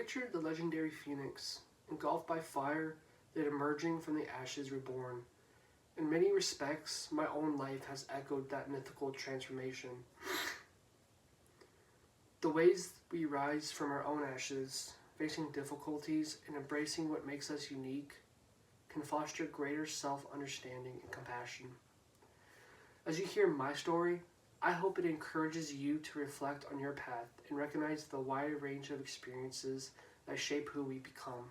pictured the legendary phoenix, engulfed by fire, that emerging from the ashes reborn. In many respects, my own life has echoed that mythical transformation. The ways we rise from our own ashes, facing difficulties and embracing what makes us unique, can foster greater self-understanding and compassion. As you hear my story, I hope it encourages you to reflect on your path and recognize the wide range of experiences that shape who we become.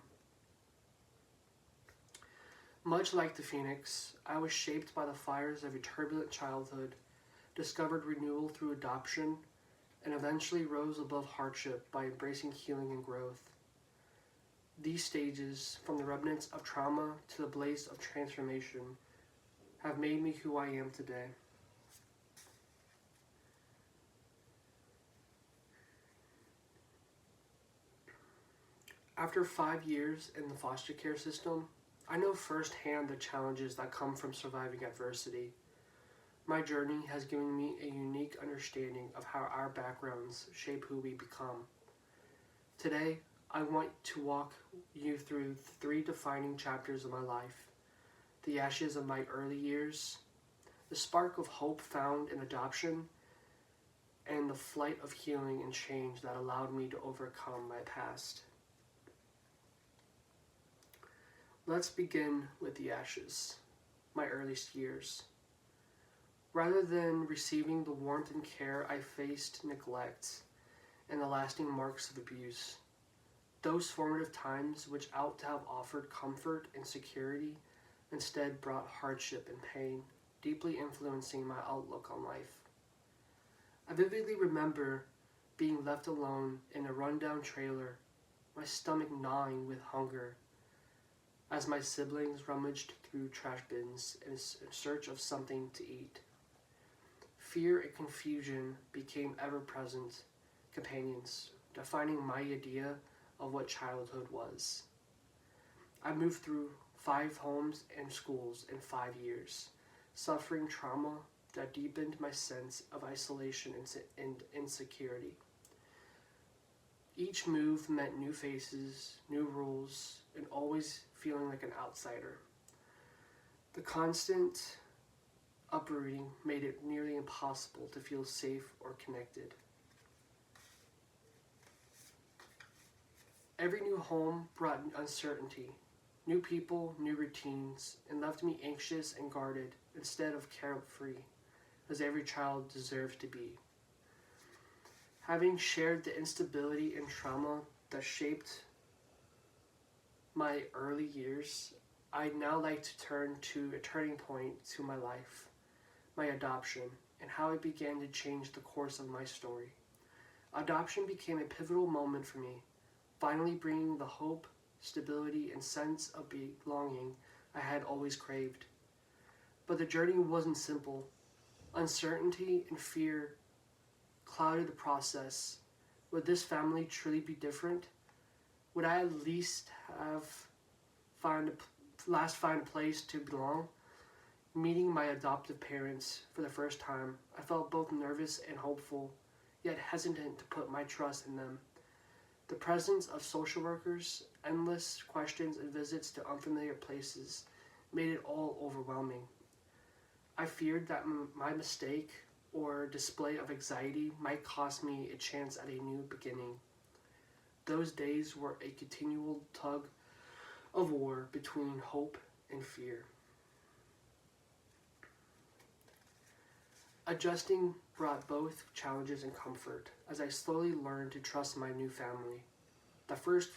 Much like the phoenix, I was shaped by the fires of a turbulent childhood, discovered renewal through adoption, and eventually rose above hardship by embracing healing and growth. These stages, from the remnants of trauma to the blaze of transformation, have made me who I am today. After 5 years in the foster care system, I know firsthand the challenges that come from surviving adversity. My journey has given me a unique understanding of how our backgrounds shape who we become. Today, I want to walk you through 3 defining chapters of my life: the ashes of my early years, the spark of hope found in adoption, and the flight of healing and change that allowed me to overcome my past. Let's begin with the ashes, my earliest years. Rather than receiving the warmth and care, I faced neglect and the lasting marks of abuse. Those formative times, which ought to have offered comfort and security, instead brought hardship and pain, deeply influencing my outlook on life. I vividly remember being left alone in a rundown trailer, my stomach gnawing with hunger, as my siblings rummaged through trash bins in search of something to eat. Fear and confusion became ever-present companions, defining my idea of what childhood was. I moved through 5 homes and schools in 5 years, suffering trauma that deepened my sense of isolation and insecurity. Each move meant new faces, new rules, and always feeling like an outsider. The constant uprooting made it nearly impossible to feel safe or connected. Every new home brought uncertainty, new people, new routines, and left me anxious and guarded instead of carefree, as every child deserves to be. Having shared the instability and trauma that shaped my early years, I'd now like to turn to a turning point to my life, my adoption, and how it began to change the course of my story. Adoption became a pivotal moment for me, finally bringing the hope, stability, and sense of belonging I had always craved. But the journey wasn't simple. Uncertainty and fear clouded the process. Would this family truly be different? Would I at least find a place to belong? Meeting my adoptive parents for the first time, I felt both nervous and hopeful, yet hesitant to put my trust in them. The presence of social workers, endless questions, and visits to unfamiliar places made it all overwhelming. I feared that my mistake or display of anxiety might cost me a chance at a new beginning. Those days were a continual tug of war between hope and fear. Adjusting brought both challenges and comfort as I slowly learned to trust my new family. The first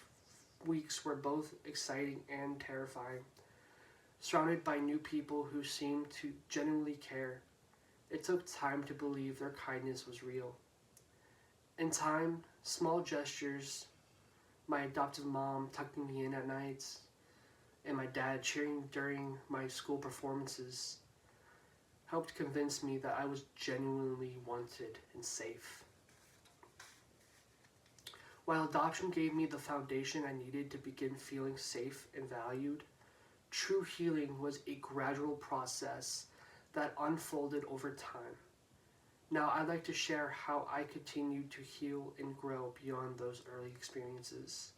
weeks were both exciting and terrifying. Surrounded by new people who seemed to genuinely care, it took time to believe their kindness was real. In time, small gestures, my adoptive mom tucking me in at nights, and my dad cheering during my school performances, helped convince me that I was genuinely wanted and safe. While adoption gave me the foundation I needed to begin feeling safe and valued, true healing was a gradual process that unfolded over time. Now I'd like to share how I continued to heal and grow beyond those early experiences.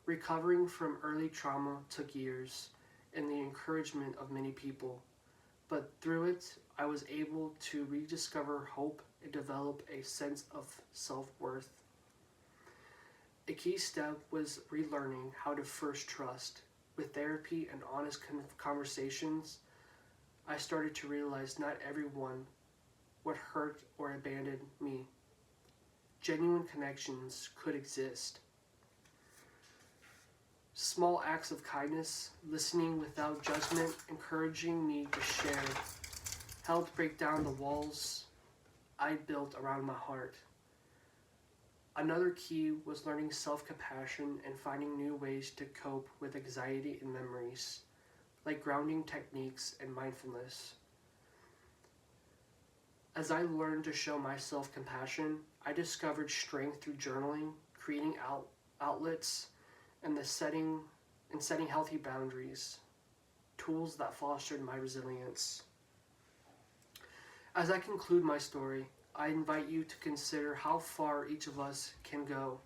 Recovering from early trauma took years and the encouragement of many people, but through it, I was able to rediscover hope and develop a sense of self-worth. A key step was relearning how to first trust. With therapy and honest conversations, I started to realize not everyone would hurt or abandon me. Genuine connections could exist. Small acts of kindness, listening without judgment, encouraging me to share, helped break down the walls I built around my heart. Another key was learning self-compassion and finding new ways to cope with anxiety and memories, like grounding techniques and mindfulness. As I learned to show myself compassion, I discovered strength through journaling, creating outlets, and setting healthy boundaries, tools that fostered my resilience. As I conclude my story, I invite you to consider how far each of us can go.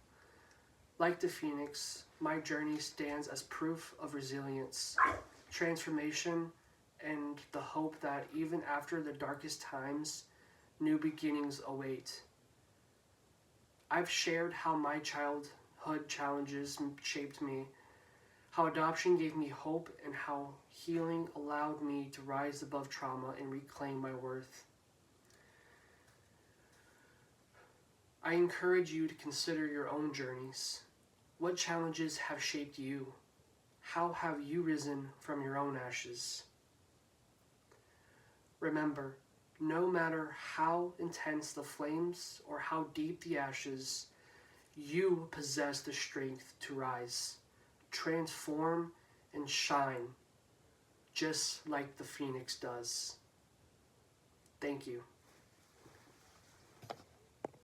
Like the phoenix, my journey stands as proof of resilience, transformation, and the hope that even after the darkest times, new beginnings await. I've shared how my childhood challenges shaped me, how adoption gave me hope, and how healing allowed me to rise above trauma and reclaim my worth. I encourage you to consider your own journeys. What challenges have shaped you? How have you risen from your own ashes? Remember, no matter how intense the flames or how deep the ashes, you possess the strength to rise, transform, and shine, just like the phoenix does. Thank you.